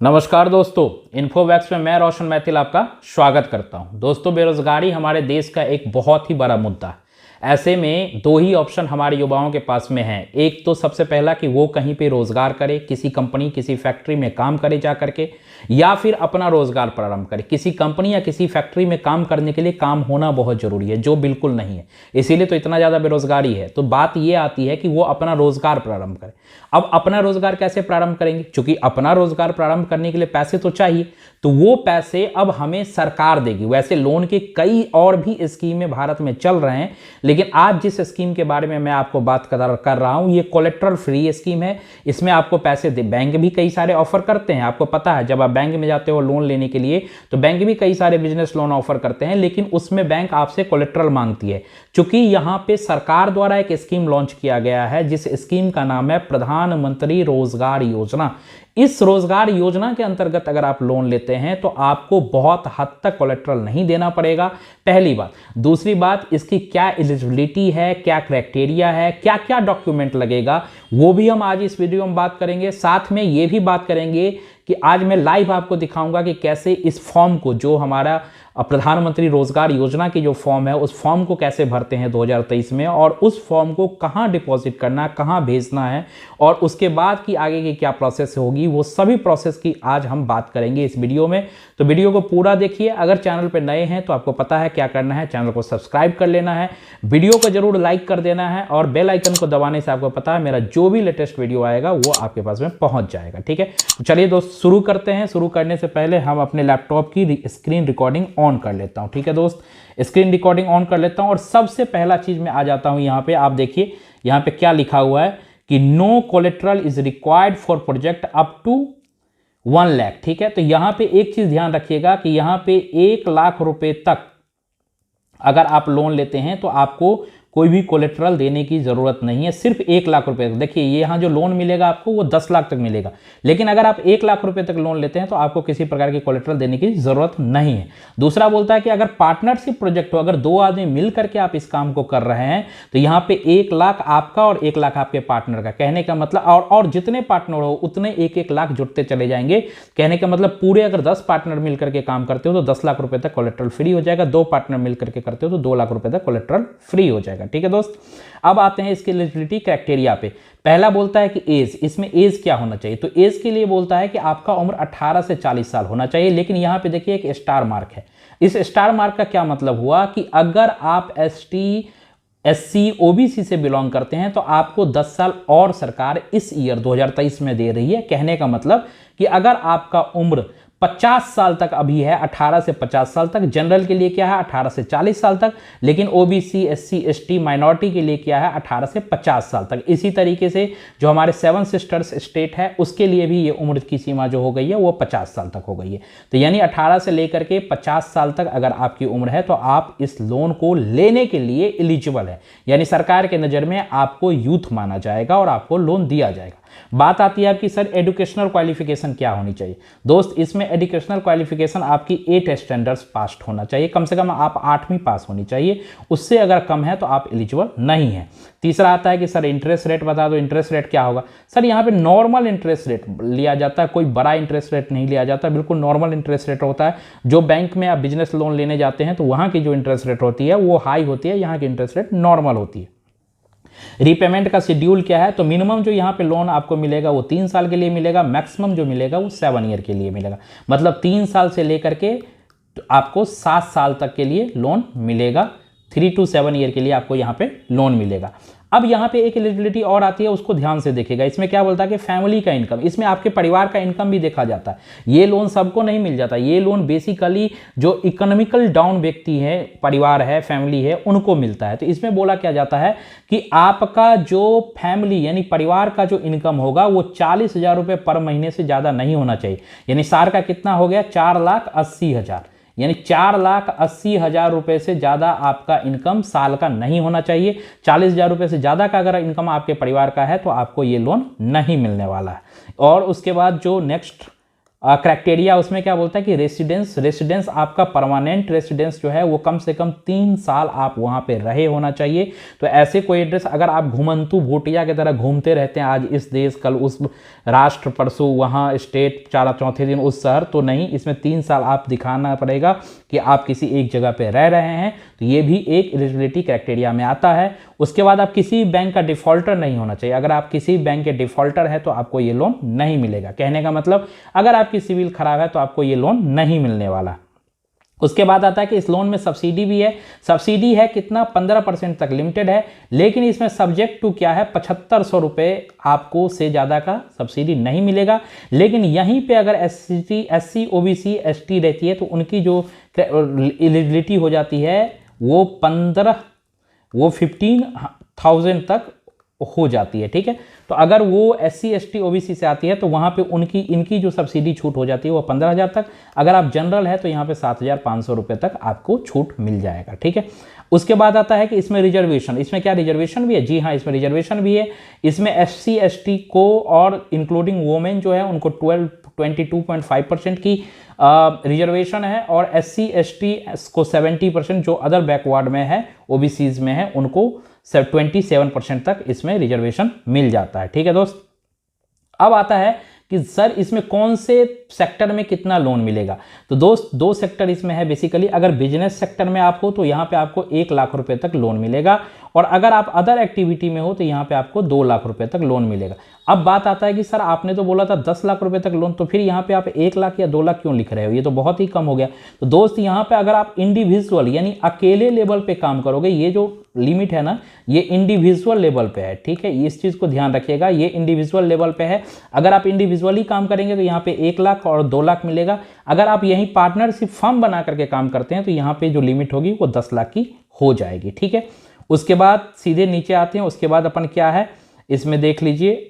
नमस्कार दोस्तों, इन्फोवैक्स में मैं रोशन मैथिल आपका स्वागत करता हूं। दोस्तों, बेरोजगारी हमारे देश का एक बहुत ही बड़ा मुद्दा है। ऐसे में दो ही ऑप्शन हमारे युवाओं के पास में है। एक तो सबसे पहला कि वो कहीं पे रोजगार करे, किसी कंपनी किसी फैक्ट्री में काम करे जा करके, या फिर अपना रोजगार प्रारंभ करे। किसी कंपनी या किसी फैक्ट्री में काम करने के लिए काम होना बहुत जरूरी है, जो बिल्कुल नहीं है, इसीलिए तो इतना ज़्यादा बेरोजगारी है। तो बात ये आती है कि वो अपना रोजगार प्रारंभ करे। अब अपना रोजगार कैसे प्रारंभ करेंगे? क्योंकि अपना रोजगार प्रारंभ करने के लिए पैसे तो चाहिए, तो वो पैसे अब हमें सरकार देगी। वैसे लोन के कई और भी स्कीमें भारत में चल रहे हैं, लेकिन आज जिस स्कीम के बारे में मैं आपको बात कर रहा हूं, ये कोलेट्रल फ्री स्कीम है। इसमें आपको पैसे बैंक भी कई सारे ऑफर करते हैं। आपको पता है, जब आप बैंक में जाते हो लोन लेने के लिए, तो बैंक भी कई सारे बिजनेस लोन ऑफर करते हैं, लेकिन उसमें बैंक आपसे कोलेट्रल मांगती है। चूंकि यहां पे सरकार द्वारा एक स्कीम लॉन्च किया गया है, जिस स्कीम का नाम है प्रधानमंत्री रोजगार योजना। इस रोजगार योजना के अंतर्गत अगर आप लोन लेते हैं तो आपको बहुत हद तक कोलेट्रल नहीं देना पड़ेगा, पहली बात। दूसरी बात, इसकी क्या एलिजिबिलिटी है, क्या क्राइटेरिया है, क्या क्या डॉक्यूमेंट लगेगा, वो भी हम आज इस वीडियो में बात करेंगे। साथ में ये भी बात करेंगे कि आज मैं लाइव आपको दिखाऊंगा कि कैसे इस फॉर्म को, जो हमारा प्रधानमंत्री रोजगार योजना की जो फॉर्म है, उस फॉर्म को कैसे भरते हैं 2023 में, और उस फॉर्म को कहां डिपॉजिट करना है, कहां भेजना है, और उसके बाद की आगे की क्या प्रोसेस होगी, वो सभी प्रोसेस की आज हम बात करेंगे इस वीडियो में। तो वीडियो को पूरा देखिए। अगर चैनल पर नए हैं तो आपको पता है क्या करना है, चैनल को सब्सक्राइब कर लेना है, वीडियो को जरूर लाइक कर देना है, और बेल आइकन को दबाने से आपको पता है मेरा जो भी लेटेस्ट वीडियो आएगा वो आपके पास में पहुंच जाएगा। ठीक है, तो चलिए दोस्त शुरू करते हैं। शुरू करने से पहले हम अपने लैपटॉप की स्क्रीन रिकॉर्डिंग ऑन कर लेता हूं। ठीक है दोस्त, स्क्रीन रिकॉर्डिंग ऑन कर लेता हूं, और सबसे पहला चीज में आ जाता हूं। यहां पे आप देखिए, यहां पे क्या लिखा हुआ है कि no collateral is required for project up to 1 lakh. ठीक है, तो यहां पे एक चीज ध्यान रखिएगा कि यहां पे 1 लाख रुपए तक अगर आप लोन लेते हैं तो आपको कोई भी कोलेट्रल देने की जरूरत नहीं है। सिर्फ 1 लाख रुपए। देखिए, ये यहां जो लोन मिलेगा आपको वो 10 लाख तक मिलेगा, लेकिन अगर आप 1 लाख रुपए तक लोन लेते हैं तो आपको किसी प्रकार की कोलेट्रल देने की जरूरत नहीं है। दूसरा बोलता है कि अगर पार्टनरशिप प्रोजेक्ट हो, अगर 2 आदमी मिल करके आप इस काम को कर रहे हैं, तो यहां पे 1 लाख आपका और 1 लाख आपके पार्टनर का। कहने का मतलब, और जितने पार्टनर हो उतने 1-1 लाख जुड़ते चले जाएंगे। कहने का मतलब, पूरे अगर 10 पार्टनर मिल करके काम करते हो तो 10 लाख रुपए तक कोलेट्रल फ्री हो जाएगा। 2 पार्टनर मिल करके करते हो तो 2 लाख रुपए तक कोलेट्रल फ्री हो जाएगा। ठीक है दोस्त, अब आते हैं इसके एलिजिबिलिटी क्राइटेरिया पे। पहला बोलता है कि एज, इसमें एज क्या होना चाहिए? तो एज के लिए बोलता है कि आपका उम्र 18 से 40 साल होना चाहिए, लेकिन यहां पे देखिए एक स्टार मार्क है। इस स्टार मार्क का क्या मतलब हुआ कि अगर आप ST SC OBC से बिलोंग करते हैं तो आपको 10 साल और सरकार इस ईयर 2023 में दे रही है। कहने का मतलब कि अगर आपका उम्र 50 साल तक अभी है, 18 से 50 साल तक, जनरल के लिए क्या है 18 से 40 साल तक, लेकिन OBC SC ST माइनॉरिटी के लिए क्या है 18 से 50 साल तक। इसी तरीके से जो हमारे 7 सिस्टर्स स्टेट है उसके लिए भी ये उम्र की सीमा जो हो गई है वो 50 साल तक हो गई है। तो यानी 18 से लेकर के 50 साल तक अगर आपकी उम्र है तो आप इस लोन को लेने के लिए एलिजिबल है, यानी सरकार के नज़र में आपको यूथ माना जाएगा और आपको लोन दिया जाएगा। बात आती है आपकी, सर एजुकेशनल क्वालिफिकेशन क्या होनी चाहिए? दोस्त, इसमें एजुकेशनल क्वालिफिकेशन आपकी 8 स्टैंडर्ड्स पास होना चाहिए, कम से कम आप 8वीं पास होनी चाहिए। उससे अगर कम है तो आप एलिजिबल नहीं है। तीसरा आता है कि सर इंटरेस्ट रेट बता दो। इंटरेस्ट रेट क्या होगा? सर यहाँ पे नॉर्मल इंटरेस्ट रेट लिया जाता है, कोई बड़ा इंटरेस्ट रेट नहीं लिया जाता, बिल्कुल नॉर्मल इंटरेस्ट रेट होता है। जो बैंक में आप बिजनेस लोन लेने जाते हैं तो वहाँ की जो इंटरेस्ट रेट होती है वो हाई होती है, यहाँ की इंटरेस्ट रेट नॉर्मल होती है। रीपेमेंट का शेड्यूल क्या है? तो मिनिमम जो यहाँ पे लोन आपको मिलेगा वो 3 साल के लिए मिलेगा, मैक्सिमम जो मिलेगा वो 7 ईयर के लिए मिलेगा। मतलब 3 साल से लेकर के तो आपको 7 साल तक के लिए लोन मिलेगा। 3 to 7 ईयर के लिए आपको यहाँ पे लोन मिलेगा। अब यहाँ पे एक एलिजिबिलिटी और आती है, उसको ध्यान से देखिएगा। इसमें क्या बोलता है कि फैमिली का इनकम, इसमें आपके परिवार का इनकम भी देखा जाता है। ये लोन सबको नहीं मिल जाता, ये लोन बेसिकली जो इकोनॉमिकल डाउन व्यक्ति है, परिवार है, फैमिली है, उनको मिलता है। तो इसमें बोला क्या जाता है कि आपका जो फैमिली यानी परिवार का जो इनकम होगा वो 40,000 रुपये पर महीने से ज़्यादा नहीं होना चाहिए। यानी साल का कितना हो गया? 4,80,000, यानी 4,80,000 रुपए से ज़्यादा आपका इनकम साल का नहीं होना चाहिए। 40,000 रुपए से ज़्यादा का अगर इनकम आपके परिवार का है तो आपको ये लोन नहीं मिलने वाला है। और उसके बाद जो नेक्स्ट क्राइटेरिया उसमें क्या बोलता है कि रेसिडेंस आपका परमानेंट रेसिडेंस जो है वो कम से कम 3 साल आप वहाँ पे रहे होना चाहिए। तो ऐसे कोई एड्रेस अगर आप घुमंतु भूटिया की तरह घूमते रहते हैं, आज इस देश कल उस राष्ट्र परसों वहाँ स्टेट चौथे दिन उस शहर, तो नहीं, इसमें 3 साल आप दिखाना पड़ेगा कि आप किसी एक जगह पे रह रहे हैं। तो ये भी एक एलिजिबिलिटी क्राइटेरिया में आता है। उसके बाद आप किसी बैंक का डिफॉल्टर नहीं होना चाहिए। अगर आप किसी बैंक के डिफॉल्टर है तो आपको ये लोन नहीं मिलेगा। कहने का मतलब अगर आपकी सिविल खराब है तो आपको ये लोन नहीं मिलने वाला। उसके बाद आता है कि इस लोन में सब्सिडी भी है। सब्सिडी है कितना, 15% तक लिमिटेड है, लेकिन इसमें सब्जेक्ट टू क्या है, 7500 रुपये आपको से ज़्यादा का सब्सिडी नहीं मिलेगा। लेकिन यहीं पे अगर SC OBC ST रहती है तो उनकी जो एलिजिबिलिटी हो जाती है वो 15,000 तक हो जाती है। ठीक है, तो अगर वो SC ST OBC से आती है तो वहाँ पे इनकी जो सब्सिडी छूट हो जाती है वो 15,000 तक। अगर आप जनरल है तो यहाँ पे 7,500 रुपये तक आपको छूट मिल जाएगा। ठीक है, उसके बाद आता है कि इसमें रिजर्वेशन, इसमें क्या रिजर्वेशन भी है? जी हाँ, इसमें रिजर्वेशन भी है। इसमें SC ST को और इंक्लूडिंग वोमेन जो है उनको 22.5% की रिजर्वेशन है, और SC ST को 70%, जो अदर बैकवर्ड में है OBCs में है उनको 27% तक इसमें रिजर्वेशन मिल जाता है। ठीक है दोस्त, अब आता है कि सर इसमें कौन से सेक्टर में कितना लोन मिलेगा। तो दोस्त 2 सेक्टर इसमें है बेसिकली। अगर बिजनेस सेक्टर में आप हो तो यहाँ पे आपको 1 लाख रुपए तक लोन मिलेगा, और अगर आप अदर एक्टिविटी में हो तो यहाँ पे आपको 2 लाख रुपए तक लोन मिलेगा। अब बात आता है कि सर आपने तो बोला था 10 लाख रुपए तक लोन, तो फिर यहाँ पे आप 1 लाख या 2 लाख क्यों लिख रहे हो? ये तो बहुत ही कम हो गया। तो दोस्त यहाँ पे अगर आप इंडिविजुअल यानी अकेले लेवल पे काम करोगे, ये जो लिमिट है ना ये इंडिविजुअल लेवल पे है। ठीक है, इस चीज को ध्यान रखिएगा, ये इंडिविजुअल लेवल पे है। अगर आप इंडिविजुअली काम करेंगे तो यहाँ पे 1 लाख और 2 लाख मिलेगा। अगर आप यहीं पार्टनरशिप फर्म बना करके काम करते हैं तो यहाँ पे जो लिमिट होगी वो 10 लाख की हो जाएगी। ठीक है, उसके बाद सीधे नीचे आते हैं। उसके बाद अपन क्या है इसमें देख लीजिए।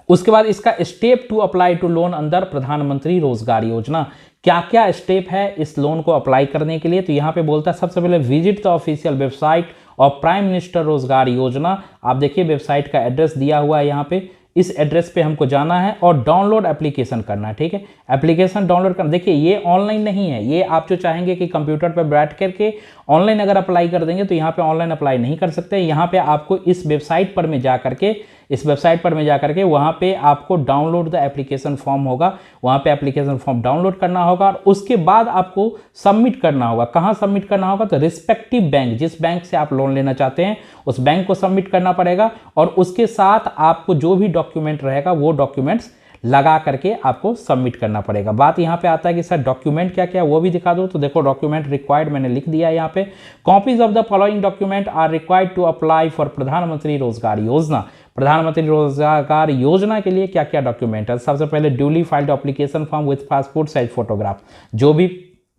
उसके बाद इसका step to apply to loan अंदर प्रधानमंत्री रोजगार योजना, क्या क्या स्टेप है इस लोन को अप्लाई करने के लिए। तो यहाँ पे बोलता है सबसे पहले विजिट द ऑफिशियल वेबसाइट और प्राइम मिनिस्टर रोजगार योजना। आप देखिए वेबसाइट का एड्रेस दिया हुआ है यहाँ पे, इस एड्रेस पे हमको जाना है और डाउनलोड एप्लीकेशन करना है। ठीक है, एप्लीकेशन डाउनलोड करना, देखिए ये ऑनलाइन नहीं है, ये आप जो चाहेंगे कि कंप्यूटर पर बैठ करके ऑनलाइन अगर अप्लाई कर देंगे तो यहाँ पे ऑनलाइन अप्लाई नहीं कर सकते। यहाँ पे आपको इस वेबसाइट पर में जा करके वहाँ पे आपको डाउनलोड द एप्लीकेशन फॉर्म होगा, वहाँ पे एप्लीकेशन फॉर्म डाउनलोड करना होगा और उसके बाद आपको सबमिट करना होगा। कहाँ सबमिट करना होगा? तो रिस्पेक्टिव बैंक, जिस बैंक से आप लोन लेना चाहते हैं उस बैंक को सबमिट करना पड़ेगा, और उसके साथ आपको जो भी डॉक्यूमेंट रहेगा वो डॉक्यूमेंट्स लगा करके आपको सबमिट करना पड़ेगा। बात यहाँ पे आता है कि सर डॉक्यूमेंट क्या क्या वो भी दिखा दो। तो देखो डॉक्यूमेंट रिक्वायर्ड मैंने लिख दिया है यहाँ पे, copies of the following document are required to apply for Pradhan Mantri Rozgar योजना। प्रधानमंत्री रोजगार योजना के लिए क्या क्या डॉक्यूमेंट है? सबसे पहले duly filed application form with passport size photograph, जो भी,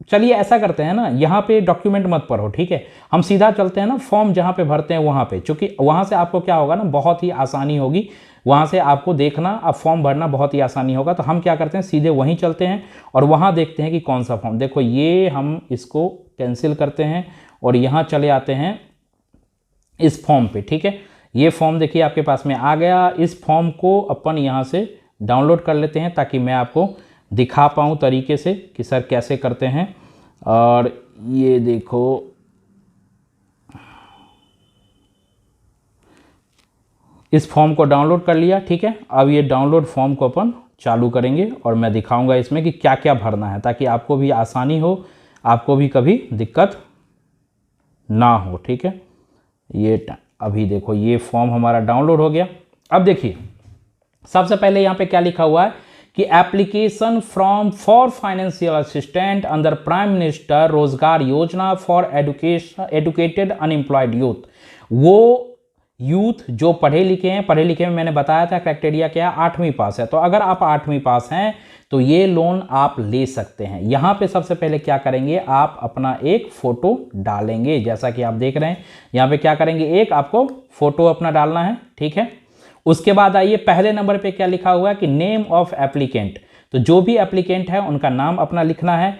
चलिए ऐसा करते हैं ना, यहाँ पे डॉक्यूमेंट मत पढ़ो। ठीक है, हम सीधा चलते हैं ना फॉर्म जहाँ पे भरते हैं वहाँ पे, चूंकि वहाँ से आपको क्या होगा ना बहुत ही आसानी होगी, वहाँ से आपको देखना अब फॉर्म भरना बहुत ही आसानी होगा। तो हम क्या करते हैं सीधे वहीं चलते हैं और वहाँ देखते हैं कि कौन सा फॉर्म। देखो ये हम इसको कैंसिल करते हैं और यहाँ चले आते हैं इस फॉर्म पे। ठीक है, ये फॉर्म देखिए आपके पास में आ गया। इस फॉर्म को अपन यहाँ से डाउनलोड कर लेते हैं ताकि मैं आपको दिखा पाऊँ तरीके से कि सर कैसे करते हैं। और ये देखो इस फॉर्म को डाउनलोड कर लिया। ठीक है, अब ये डाउनलोड फॉर्म को अपन चालू करेंगे और मैं दिखाऊंगा इसमें कि क्या क्या भरना है ताकि आपको भी आसानी हो, आपको भी कभी दिक्कत ना हो। ठीक है, ये अभी देखो ये फॉर्म हमारा डाउनलोड हो गया। अब देखिए सबसे पहले यहाँ पे क्या लिखा हुआ है कि application from for financial assistant under prime minister रोजगार योजना फॉर एडुकेटेड अनएम्प्लॉयड यूथ। वो यूथ जो पढ़े लिखे हैं, पढ़े लिखे में मैंने बताया था क्राइटेरिया क्या है, 8वीं पास है। तो अगर आप 8वीं पास हैं तो ये लोन आप ले सकते हैं। यहाँ पे सबसे पहले क्या करेंगे, आप अपना एक फोटो डालेंगे, जैसा कि आप देख रहे हैं यहाँ पे क्या करेंगे, एक आपको फोटो अपना डालना है। ठीक है, उसके बाद आइए पहले नंबर पे क्या लिखा हुआ है कि नेम ऑफ एप्लीकेंट। तो जो भी एप्लीकेंट है उनका नाम अपना लिखना है,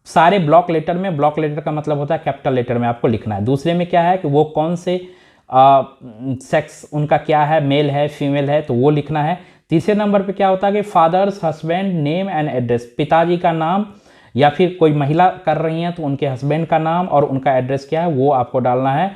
सारे ब्लॉक लेटर में, ब्लॉक लेटर का मतलब होता है कैपिटल लेटर में आपको लिखना है। दूसरे में क्या है कि वो कौन से सेक्स उनका क्या है, मेल है फीमेल है, तो वो लिखना है। तीसरे नंबर पे क्या होता है कि father's husband name and address, पिताजी का नाम या फिर कोई महिला कर रही हैं तो उनके हस्बैंड का नाम और उनका एड्रेस क्या है वो आपको डालना है।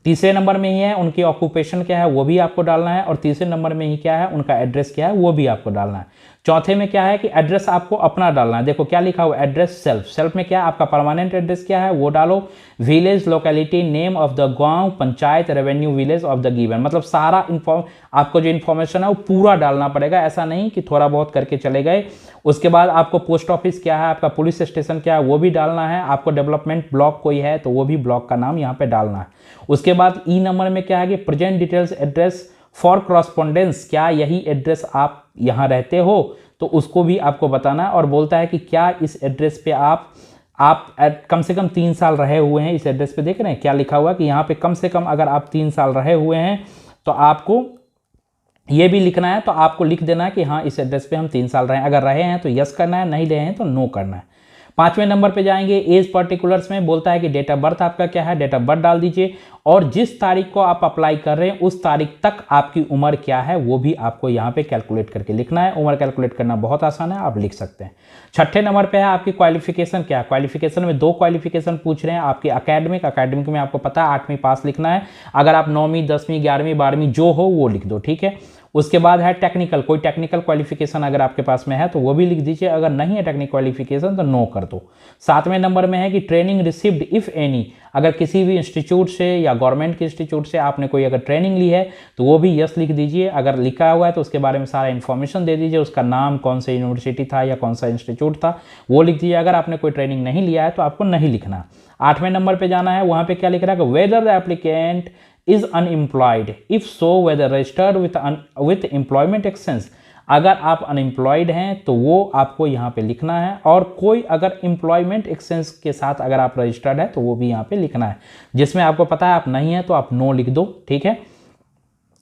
तीसरे नंबर में ही है उनकी ऑक्यूपेशन क्या है वो भी आपको डालना है, और तीसरे नंबर में ही क्या है उनका एड्रेस क्या है वो भी आपको डालना है। चौथे में क्या है कि एड्रेस आपको अपना डालना है। देखो क्या लिखा हुआ एड्रेस सेल्फ, सेल्फ में क्या है आपका परमानेंट एड्रेस क्या है वो डालो। Village locality name of the गांव panchayat revenue village of the given, मतलब सारा आपको जो इन्फॉर्मेशन है वो पूरा डालना पड़ेगा, ऐसा नहीं कि थोड़ा बहुत करके चले गए। उसके बाद आपको पोस्ट ऑफिस क्या है, आपका पुलिस स्टेशन क्या है वो भी डालना है, आपको डेवलपमेंट ब्लॉक कोई है तो वो भी ब्लॉक का नाम यहाँ पे डालना है। उसके बाद ई नंबर में क्या है कि present details address for correspondence, क्या यही एड्रेस आप यहाँ रहते हो तो उसको भी आपको बताना है। और बोलता है कि क्या इस एड्रेस पे आप कम से कम 3 साल रहे हुए हैं इस एड्रेस पे। देख रहे हैं क्या लिखा हुआ है कि यहाँ पे कम से कम अगर आप 3 साल रहे हुए हैं तो आपको ये भी लिखना है, तो आपको लिख देना है कि हाँ इस एड्रेस पे हम 3 साल रहे हैं। अगर रहे हैं तो यस करना है, नहीं रहे हैं तो नो करना है। 5वें नंबर पे जाएंगे एज पर्टिकुलर्स में, बोलता है कि डेट ऑफ बर्थ आपका क्या है, डेट ऑफ बर्थ डाल दीजिए, और जिस तारीख को आप अप्लाई कर रहे हैं उस तारीख तक आपकी उम्र क्या है वो भी आपको यहाँ पे कैलकुलेट करके लिखना है। उम्र कैलकुलेट करना बहुत आसान है, आप लिख सकते हैं। 6ठे नंबर पे है आपकी क्वालिफिकेशन क्या है। क्वालिफिकेशन में 2 क्वालिफिकेशन पूछ रहे हैं आपकी अकेडमिक में आपको पता है 8वीं पास लिखना है, अगर आप 9वीं 10वीं 11वीं 12वीं जो हो वो लिख दो, ठीक है। उसके बाद है टेक्निकल, कोई टेक्निकल क्वालिफिकेशन अगर आपके पास में है तो वो भी लिख दीजिए, अगर नहीं है टेक्निकल क्वालिफिकेशन तो नो कर दो। 7वें नंबर में है कि ट्रेनिंग रिसीव्ड इफ एनी, अगर किसी भी इंस्टीट्यूट से या गवर्नमेंट के इंस्टीट्यूट से आपने कोई अगर ट्रेनिंग ली है तो वो भी यस लिख दीजिए। अगर लिखा हुआ है तो उसके बारे में सारा इन्फॉर्मेशन दे दीजिए, उसका नाम कौन सा यूनिवर्सिटी था या कौन सा इंस्टीट्यूट था वो लिख दीजिए। अगर आपने कोई ट्रेनिंग नहीं लिया है तो आपको नहीं लिखना। 8वें नंबर पर जाना है, वहाँ पर क्या लिख रहा है कि whether the applicant is unemployed, if so whether registered with employment exchange, अगर आप अनएम्प्लॉयड हैं तो वो आपको यहाँ पे लिखना है, और कोई अगर एम्प्लॉयमेंट एक्सचेंज के साथ अगर आप रजिस्टर्ड है तो वो भी यहाँ पे लिखना है। जिसमें आपको पता है आप नहीं है तो आप नो लिख दो, ठीक है।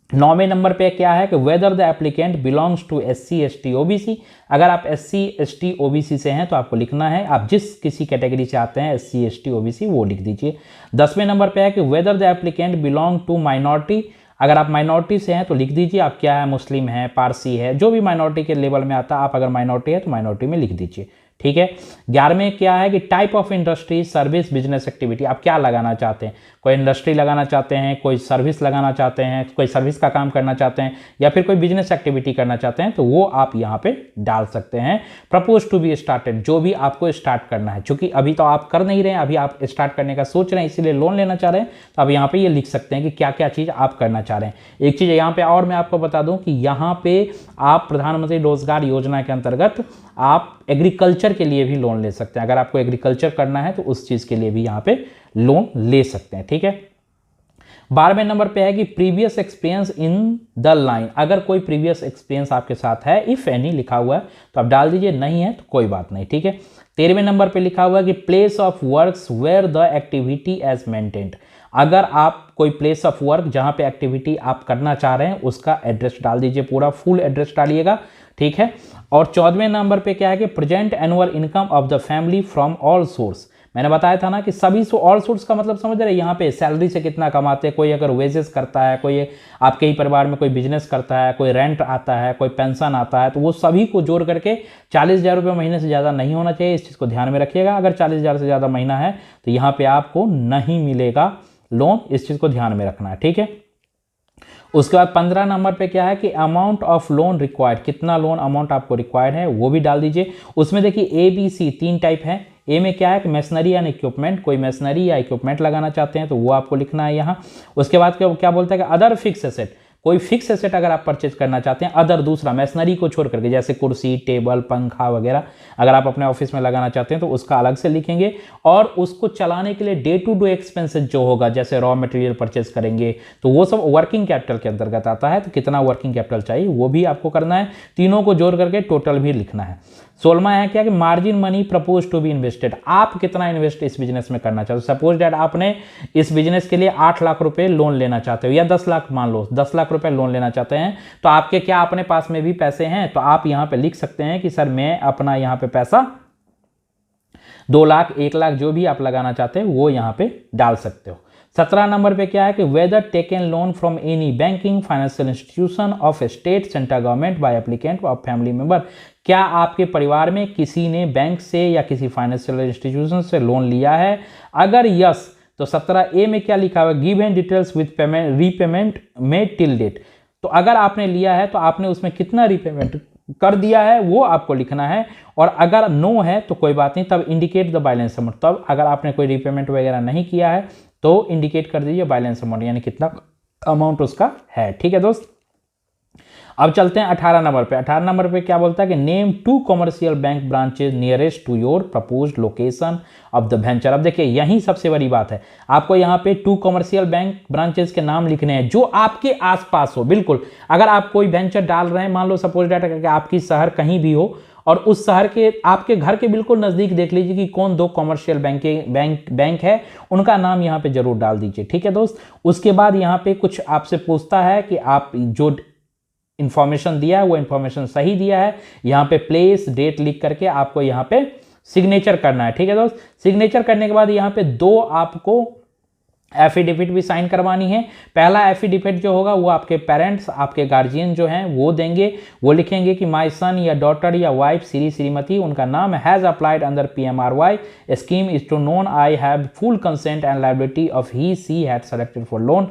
9वें नंबर पे क्या है कि whether the applicant belongs to SC ST OBC, अगर आप SC ST OBC से हैं तो आपको लिखना है, आप जिस किसी कैटेगरी से आते हैं SC ST OBC वो लिख दीजिए। 10वें नंबर पे है कि whether the applicant belong to minority, अगर आप माइनॉरिटी से हैं तो लिख दीजिए आप क्या है, मुस्लिम है, पारसी है, जो भी माइनॉरिटी के लेवल में आता है, आप अगर माइनॉरिटी है तो माइनॉरिटी में लिख दीजिए, ठीक है। 11वें क्या है कि type of industry service business activity, आप क्या लगाना चाहते हैं, कोई इंडस्ट्री लगाना चाहते हैं, कोई सर्विस लगाना चाहते हैं, कोई सर्विस का काम करना चाहते हैं, या फिर कोई बिजनेस एक्टिविटी करना चाहते हैं तो वो आप यहाँ पे डाल सकते हैं। प्रपोज टू बी स्टार्टेड, जो भी आपको स्टार्ट करना है, क्योंकि अभी तो आप कर नहीं रहे हैं, अभी आप स्टार्ट करने का सोच रहे हैं इसीलिए लोन लेना चाह रहे हैं, तो आप यहाँ पे ये लिख सकते हैं कि क्या क्या चीज़ आप करना चाह रहे हैं। एक चीज़ यहाँ पे और मैं आपको बता दूँ कि यहाँ पे आप प्रधानमंत्री रोजगार योजना के अंतर्गत आप एग्रीकल्चर के लिए भी लोन ले सकते हैं। अगर आपको एग्रीकल्चर करना है तो उस चीज़ के लिए भी यहाँ पे लोन ले सकते हैं, ठीक है। 12वें नंबर पे है कि previous experience in the line, अगर कोई प्रीवियस एक्सपीरियंस आपके साथ है, इफ एनी लिखा हुआ है तो आप डाल दीजिए, नहीं है तो कोई बात नहीं, ठीक है। 13वें नंबर पे लिखा हुआ है कि place of works where the activity as maintained, अगर आप कोई प्लेस ऑफ वर्क जहाँ पे एक्टिविटी आप करना चाह रहे हैं उसका एड्रेस डाल दीजिए, पूरा फुल एड्रेस डालिएगा, ठीक है। और 14वें नंबर पे क्या है कि present annual income of the family from all source, मैंने बताया था ना कि सभी ऑल सोर्स का मतलब समझ रहे हैं, यहाँ पे सैलरी से कितना कमाते हैं, कोई अगर वेजेस करता है, कोई आपके ही परिवार में कोई बिजनेस करता है, कोई रेंट आता है, कोई पेंशन आता है, तो वो सभी को जोड़ करके 40,000 रुपये महीने से ज़्यादा नहीं होना चाहिए, इस चीज़ को ध्यान में रखिएगा। अगर 40,000 से ज़्यादा महीना है तो यहाँ पर आपको नहीं मिलेगा लोन, इस चीज़ को ध्यान में रखना है, ठीक है। उसके बाद 15 नंबर पे क्या है कि अमाउंट ऑफ लोन रिक्वायर्ड, कितना लोन अमाउंट आपको रिक्वायर्ड है वो भी डाल दीजिए। उसमें देखिए ABC 3 टाइप है। ए में क्या है कि मशीनरी एंड इक्विपमेंट, कोई मशीनरी या इक्विपमेंट लगाना चाहते हैं तो वो आपको लिखना है यहाँ। उसके बाद क्या बोलता है कि अदर फिक्स एसेट, कोई फिक्स एसेट अगर आप परचेज करना चाहते हैं, अदर दूसरा मशीनरी को छोड़ करके, जैसे कुर्सी टेबल पंखा वगैरह अगर आप अपने ऑफिस में लगाना चाहते हैं तो उसका अलग से लिखेंगे। और उसको चलाने के लिए डे टू डे एक्सपेंसेस जो होगा, जैसे रॉ मटेरियल परचेज करेंगे तो वो सब वर्किंग कैपिटल के अंतर्गत आता है, तो कितना वर्किंग कैपिटल चाहिए वो भी आपको करना है, तीनों को जोड़ करके टोटल भी लिखना है। 16वां है क्या कि margin money propose to be invested, आप कितना इन्वेस्ट इस बिजनेस में करना चाहते हो। सपोज डैट आपने इस बिजनेस के लिए 8 लाख रुपए लोन लेना चाहते हो, या 10 लाख, मान लो 10 लाख रुपए लोन लेना चाहते हैं, तो आपके क्या अपने पास में भी पैसे हैं, तो आप यहाँ पे लिख सकते हैं कि सर मैं अपना यहाँ पे पैसा 2 लाख 1 लाख जो भी आप लगाना चाहते हैं वो यहाँ पे डाल सकते हो। 17 नंबर पे क्या है कि whether taken loan from any banking financial institution of state central government by applicant और फैमिली मेंबर, क्या आपके परिवार में किसी ने बैंक से या किसी फाइनेंशियल इंस्टीट्यूशन से लोन लिया है? अगर यस तो 17A में क्या लिखा हुआ है, give and details with payment repayment made till date. तो अगर आपने लिया है तो आपने उसमें कितना रीपेमेंट कर दिया है वो आपको लिखना है, और अगर नो है तो कोई बात नहीं, तब इंडिकेट द बैलेंस अमाउंट। तब अगर आपने कोई रीपेमेंट वगैरह नहीं किया है तो इंडिकेट कर दीजिए बैलेंस अमाउंट, यानी कितना अमाउंट उसका है। ठीक है दोस्त, अब चलते हैं 18 नंबर पे। 18 नंबर पे क्या बोलता है कि name 2 commercial bank branches nearest to your proposed location of the venture. अब देखिए यही सबसे बड़ी बात है, आपको यहाँ पे 2 कॉमर्शियल बैंक ब्रांचेज के नाम लिखने हैं जो आपके आसपास हो। बिल्कुल, अगर आप कोई वेंचर डाल रहे हैं, मान लो सपोज डाटा करके आपकी शहर कहीं भी हो और उस शहर के आपके घर के बिल्कुल नजदीक देख लीजिए कि कौन 2 कॉमर्शियल बैंक है, उनका नाम यहाँ पे जरूर डाल दीजिए। ठीक है दोस्त, उसके बाद यहाँ पे कुछ आपसे पूछता है कि आप जो इंफॉर्मेशन दिया है वो इंफॉर्मेशन सही दिया है, यहाँ पे प्लेस डेट लिख करके आपको यहाँ पे सिग्नेचर करना है। ठीक है दोस्त, सिग्नेचर करने के बाद यहाँ पे 2 आपको एफिडेविट भी साइन करवानी है। पहला एफिडेविट जो होगा वो आपके पेरेंट्स, आपके गार्जियन जो हैं वो देंगे, वो लिखेंगे कि माय सन या डॉटर या वाइफ श्री श्रीमती, उनका नाम has applied under PMRY scheme is to known I have full consent and liability of he she had selected for loan.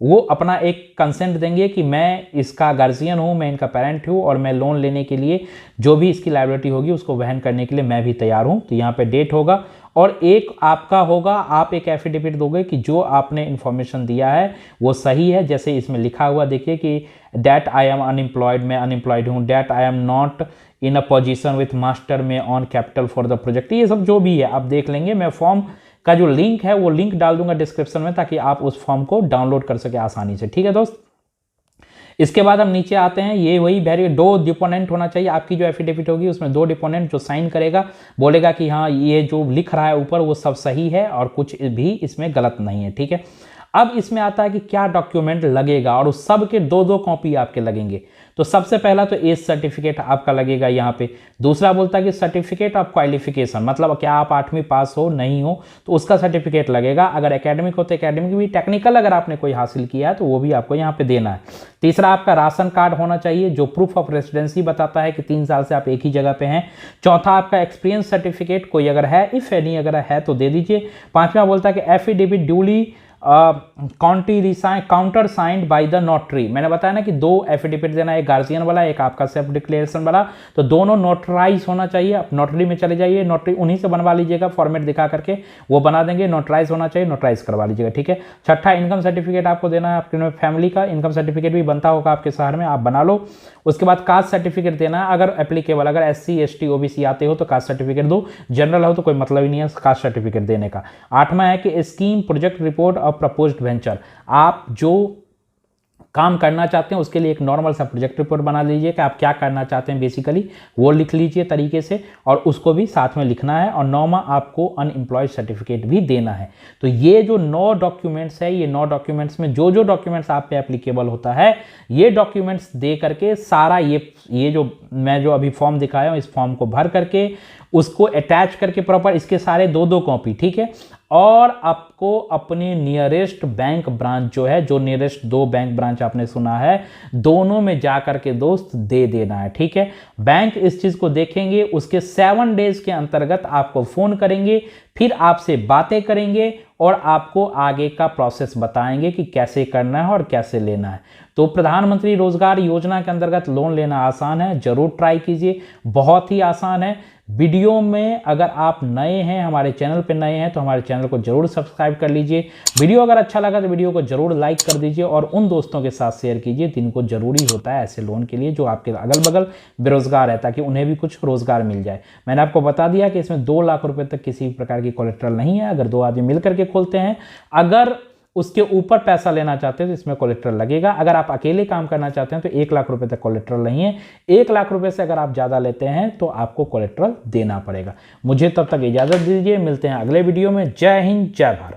वो अपना एक कंसेंट देंगे कि मैं इसका गार्जियन हूँ, मैं इनका पेरेंट हूँ और मैं लोन लेने के लिए जो भी इसकी लायबिलिटी होगी उसको वहन करने के लिए मैं भी तैयार हूँ। तो यहाँ पे डेट होगा, और एक आपका होगा, आप एक एफिडेविट दोगे कि जो आपने इन्फॉर्मेशन दिया है वो सही है। जैसे इसमें लिखा हुआ देखिए कि डैट आई एम अनएम्प्लॉयड, मैं अनएम्प्लॉयड हूँ, that I am not in a position with master में on capital for the project, ये सब जो भी है आप देख लेंगे। मैं फॉर्म का जो लिंक है वो लिंक डाल दूंगा डिस्क्रिप्शन में ताकि आप उस फॉर्म को डाउनलोड कर सके आसानी से। ठीक है दोस्त, इसके बाद हम नीचे आते हैं, ये वही वेरी 2 डिपोनेंट होना चाहिए। आपकी जो एफिडेविट होगी उसमें 2 डिपोनेंट जो साइन करेगा बोलेगा कि हाँ ये जो लिख रहा है ऊपर वो सब सही है और कुछ भी इसमें गलत नहीं है। ठीक है, अब इसमें आता है कि क्या डॉक्यूमेंट लगेगा, और उस सब के 2-2 कॉपी आपके लगेंगे। तो सबसे पहला तो एज सर्टिफिकेट आपका लगेगा यहाँ पे। दूसरा बोलता है कि सर्टिफिकेट ऑफ क्वालिफिकेशन, मतलब क्या आप 8वीं पास हो नहीं हो तो उसका सर्टिफिकेट लगेगा। अगर एकेडमिक हो तो एकेडमिक भी, टेक्निकल अगर आपने कोई हासिल किया है तो वो भी आपको यहाँ पे देना है। तीसरा आपका राशन कार्ड होना चाहिए जो प्रूफ ऑफ रेसिडेंसी बताता है कि 3 साल से आप एक ही जगह पे हैं। चौथा आपका एक्सपीरियंस सर्टिफिकेट कोई अगर है, इफ एनी अगर है तो दे दीजिए। 5वां बोलता है कि affidavit duly counter signed by the notary. मैंने बताया ना कि 2 एफिडेविट देना, एक गार्जियन वाला एक आपका सेल्फ डिक्लेरेशन वाला, तो दोनों नोटराइज होना चाहिए। आप नोटरी में चले जाइए, नोटरी उन्हीं से बनवा लीजिएगा, फॉर्मेट दिखा करके वो बना देंगे। नोटराइज होना चाहिए, नोटराइज करवा लीजिएगा। ठीक है, छठा इनकम सर्टिफिकेट आपको देना है, आपके फैमिली का इनकम सर्टिफिकेट भी बनता होगा आपके शहर में, आप बना लो। उसके बाद कास्ट सर्टिफिकेट देना है अगर एप्लीकेबल, अगर SC ST OBC आते हो तो कास्ट सर्टिफिकेट दो, जनरल हो तो कोई मतलब ही नहीं है कास्ट सर्टिफिकेट देने का। 8वां है कि scheme project report of proposed venture, आप जो काम करना चाहते हैं उसके लिए एक नॉर्मल सा प्रोजेक्ट रिपोर्ट बना लीजिए कि आप क्या करना चाहते हैं बेसिकली, वो लिख लीजिए तरीके से और उसको भी साथ में लिखना है। और 9वां आपको अनएम्प्लॉयड सर्टिफिकेट भी देना है। तो ये जो 9 डॉक्यूमेंट्स है, ये 9 डॉक्यूमेंट्स में जो जो डॉक्यूमेंट्स आप पे एप्लीकेबल होता है ये डॉक्यूमेंट्स दे करके सारा ये जो मैं जो अभी फॉर्म दिखाया हूँ इस फॉर्म को भर करके उसको अटैच करके प्रॉपर इसके सारे 2-2 कॉपी, ठीक है, और आपको अपने नियरेस्ट बैंक ब्रांच जो है, जो नियरेस्ट 2 बैंक ब्रांच आपने सुना है, दोनों में जा करके दोस्त दे देना है। ठीक है, बैंक इस चीज को देखेंगे, उसके 7 डेज के अंतर्गत आपको फोन करेंगे, फिर आपसे बातें करेंगे और आपको आगे का प्रोसेस बताएंगे कि कैसे करना है और कैसे लेना है। तो प्रधानमंत्री रोजगार योजना के अंतर्गत लोन लेना आसान है, जरूर ट्राई कीजिए, बहुत ही आसान है। वीडियो में अगर आप नए हैं, हमारे चैनल पे नए हैं तो हमारे चैनल को जरूर सब्सक्राइब कर लीजिए। वीडियो अगर अच्छा लगा तो वीडियो को जरूर लाइक कर दीजिए और उन दोस्तों के साथ शेयर कीजिए जिनको जरूरी होता है ऐसे लोन के लिए, जो आपके अगल बगल बेरोजगार है, ताकि उन्हें भी कुछ रोजगार मिल जाए। मैंने आपको बता दिया कि इसमें 2 लाख रुपए तक किसी प्रकार की कोलेट्रल नहीं है। अगर 2 आदमी मिलकर के खोलते हैं, अगर उसके ऊपर पैसा लेना चाहते हैं तो इसमें कोलेट्रल लगेगा। अगर आप अकेले काम करना चाहते हैं तो 1 लाख रुपए तक कोलेट्रल नहीं है। 1 लाख रुपए से अगर आप ज़्यादा लेते हैं तो आपको कोलेट्रल देना पड़ेगा। मुझे तब तक इजाज़त दीजिए, मिलते हैं अगले वीडियो में। जय हिंद, जय भारत।